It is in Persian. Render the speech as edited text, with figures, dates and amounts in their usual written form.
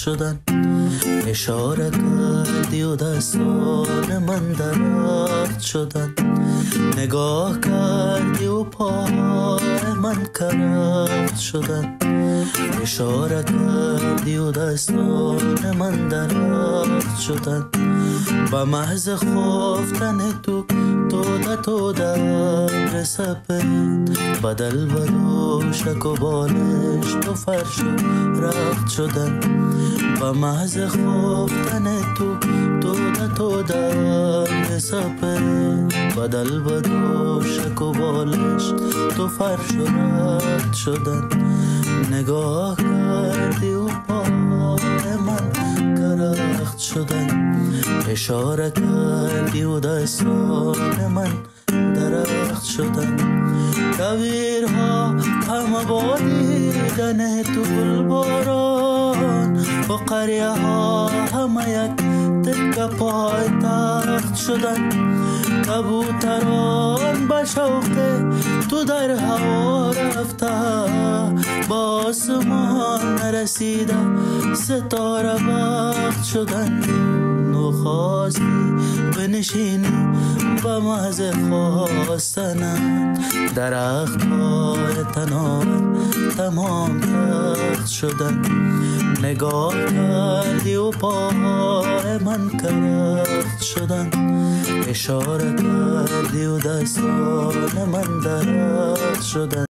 شدن. اشاره کردی و دستان من درخت شدن. نگاه کردی و پاهای من کرفت شدن. اشاره کردی و دستان من درخت شدن. با محض خفتن تو در سپید بدل و شک و بالش تو فرش و رخت شدن. با محض خفتن تو در سپید بدل و شک و بالش تو فرش و رخت شدن. نگاه کردی و پای من کرخت شدن. اشاره کردی و دستان من درخت شدن. کویرها همه با دیدن تو گلباران و قریه ها همه یک تکه پای تخت شدن. کبوتران به شوق تو در هوا رفته با آسمان نرسیده ستاره بخت شدن. و خواستی بنشینی با محض خواستنت درخت های تناور تمام تخت شدن. نگاه کردی و پاهای من کرخت شدن. اشاره کردی و دستان من درخت شدن.